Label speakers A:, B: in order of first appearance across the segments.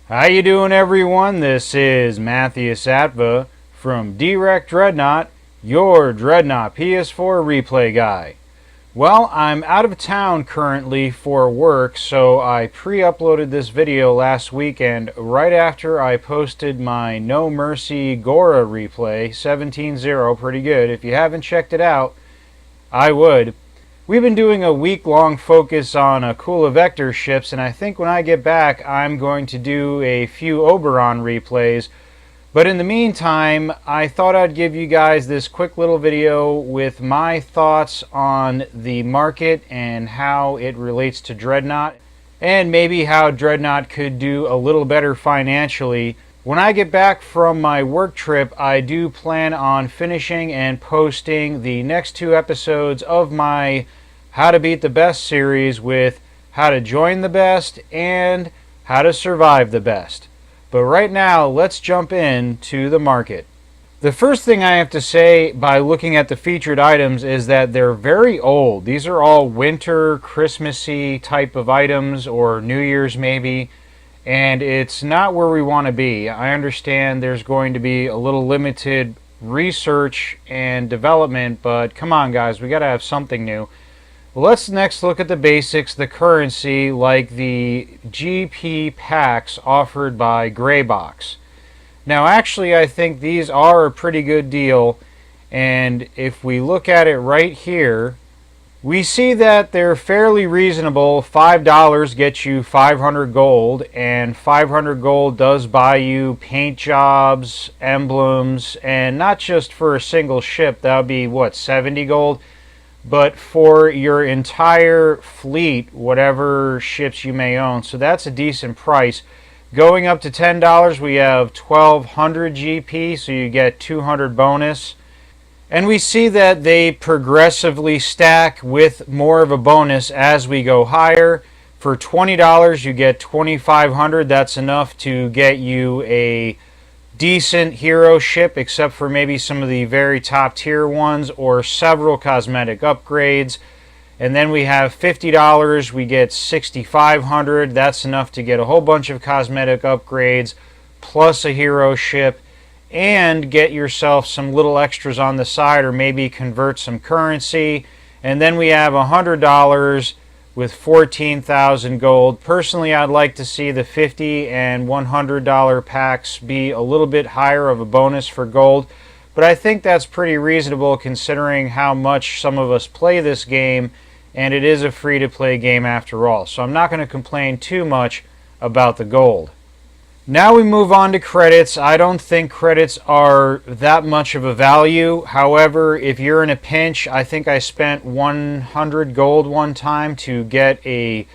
A: How you doing, everyone? This is Matthias Atva from Direct Dreadnought, your Dreadnought PS4 replay guy. Well, I'm out of town currently for work, so I pre-uploaded this video last weekend right after I posted my No Mercy Gora replay, 17-0, pretty good. If you haven't checked it out, I would. We've been doing a week-long focus on Akula Vector ships, and I think when I get back I'm going to do a few Oberon replays. But in the meantime, I thought I'd give you guys this quick little video with my thoughts on the market and how it relates to Dreadnought, and maybe how Dreadnought could do a little better financially. When I get back from my work trip, I do plan on finishing and posting the next two episodes of my How to Beat the Best series with how to join the best and how to survive the best. But right now, let's jump into the market. The first thing I have to say by looking at the featured items is that they're very old. These are all winter, Christmassy type of items, or New Year's maybe. And it's not where we want to be. I understand there's going to be a little limited research and development, but come on guys, we got to have something new. Let's next look at the basics, the currency, like the GP packs offered by Greybox. Now actually I think these are a pretty good deal, and if we look at it right here, we see that they're fairly reasonable. $5 gets you 500 gold, and 500 gold does buy you paint jobs, emblems, and not just for a single ship. That would be, what, 70 gold? But for your entire fleet, whatever ships you may own. So that's a decent price. Going up to $10, we have 1200 GP, so you get 200 bonus. And we see that they progressively stack with more of a bonus as we go higher. For $20, you get 2500. That's enough to get you a decent hero ship, except for maybe some of the very top tier ones, or several cosmetic upgrades. And then we have $50, we get 6500. That's enough to get a whole bunch of cosmetic upgrades plus a hero ship, and get yourself some little extras on the side, or maybe convert some currency. And then we have $100 with 14,000 gold. Personally, I'd like to see the $50 and $100 packs be a little bit higher of a bonus for gold, but I think that's pretty reasonable considering how much some of us play this game, and it is a free-to-play game after all, so I'm not going to complain too much about the gold. Now we move on to credits. I don't think credits are that much of a value. However, if you're in a pinch, I think I spent 100 gold one time to get a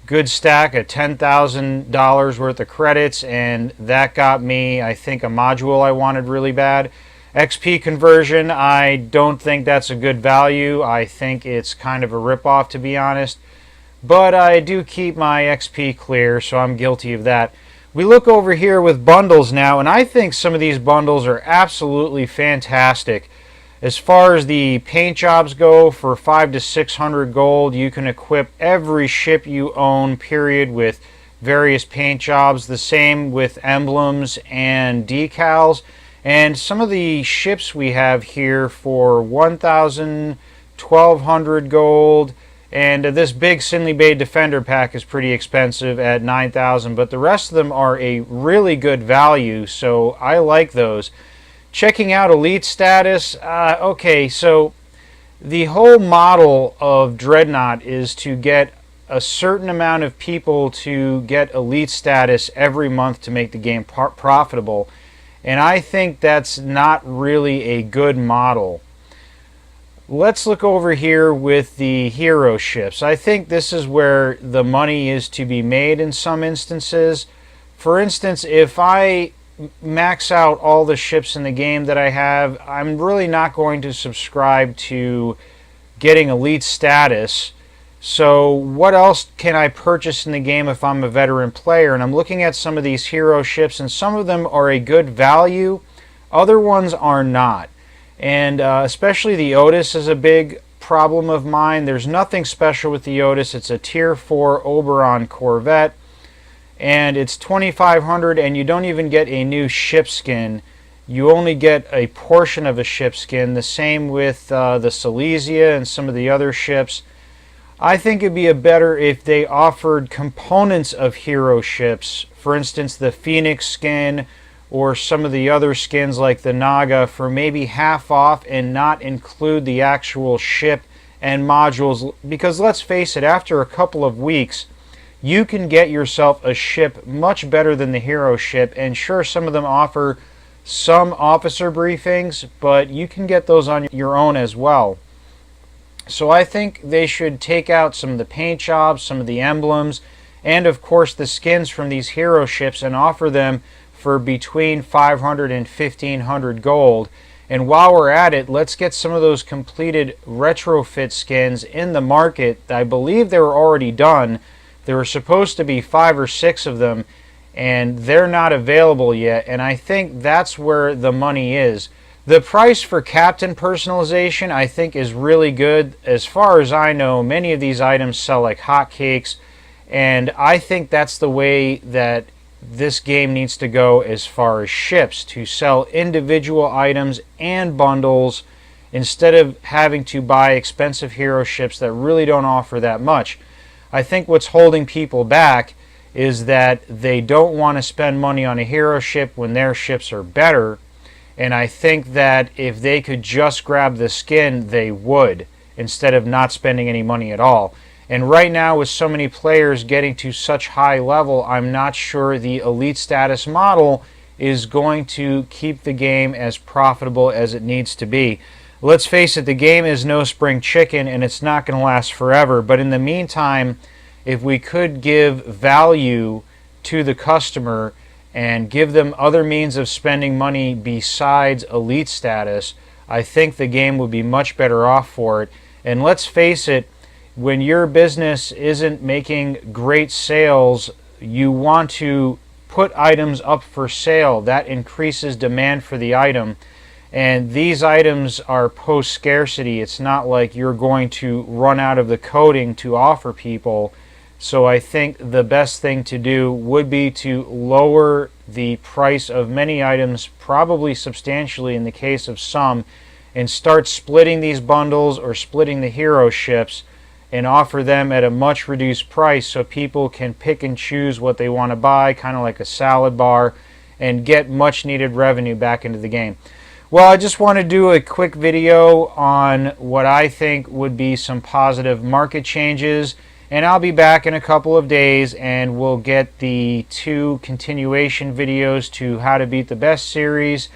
A: good stack of $10,000 worth of credits, and that got me, I think, a module I wanted really bad. XP conversion, I don't think that's a good value. I think it's kind of a ripoff, to be honest. But I do keep my XP clear, so I'm guilty of that. We look over here with bundles now, and I think some of these bundles are absolutely fantastic. As far as the paint jobs go, for 500 to 600 gold, you can equip every ship you own, period, with various paint jobs. The same with emblems and decals. And some of the ships we have here for 1,000, 1,200 gold. And this big Sinley Bay Defender pack is pretty expensive at 9,000, but the rest of them are a really good value, so I like those. Checking out elite status, okay, so the whole model of Dreadnought is to get a certain amount of people to get elite status every month to make the game profitable, and I think that's not really a good model. Let's look over here with the hero ships. I think this is where the money is to be made in some instances. For instance, if I max out all the ships in the game that I have, I'm really not going to subscribe to getting elite status. So what else can I purchase in the game if I'm a veteran player? And I'm looking at some of these hero ships, and some of them are a good value, other ones are not. And especially the Otis is a big problem of mine. There's nothing special with the Otis. It's a tier 4 Oberon Corvette. and it's 2,500, and you don't even get a new ship skin. You only get a portion of a ship skin. The same with the Silesia and some of the other ships. I think it'd be better if they offered components of hero ships. For instance, the Phoenix skin or some of the other skins like the Naga for maybe half off and not include the actual ship and modules. Because let's face it, after a couple of weeks, you can get yourself a ship much better than the hero ship. And sure, some of them offer some officer briefings, but you can get those on your own as well. So I think they should take out some of the paint jobs, some of the emblems, and of course the skins from these hero ships and offer them for between 500 and 1,500 gold. And while we're at it, let's get some of those completed retrofit skins in the market. I believe they were already done. There were supposed to be 5 or 6 of them, and they're not available yet. And I think that's where the money is. The price for Captain personalization, I think, is really good. As far as I know, many of these items sell like hotcakes, and I think that's the way that this game needs to go as far as ships, to sell individual items and bundles instead of having to buy expensive hero ships that really don't offer that much. I think what's holding people back is that they don't want to spend money on a hero ship when their ships are better. And I think that if they could just grab the skin, they would, instead of not spending any money at all. And right now, with so many players getting to such high level, I'm not sure the elite status model is going to keep the game as profitable as it needs to be. Let's face it, the game is no spring chicken, and it's not going to last forever. But in the meantime, if we could give value to the customer and give them other means of spending money besides elite status, I think the game would be much better off for it. And let's face it, when your business isn't making great sales, you want to put items up for sale. That increases demand for the item. And these items are post-scarcity. It's not like you're going to run out of the coating to offer people. So I think the best thing to do would be to lower the price of many items, probably substantially in the case of some, and start splitting these bundles or splitting the hero ships and offer them at a much reduced price so people can pick and choose what they want to buy, kind of like a salad bar, and get much needed revenue back into the game. Well, I just want to do a quick video on what I think would be some positive market changes. And I'll be back in a couple of days and we'll get the 2 continuation videos to How to Beat the Best series.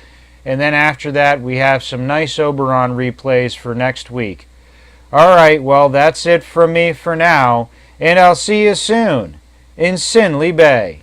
A: And then after that, we have some nice Oberon replays for next week. Alright, well, that's it from me for now. And I'll see you soon in Sinley Bay.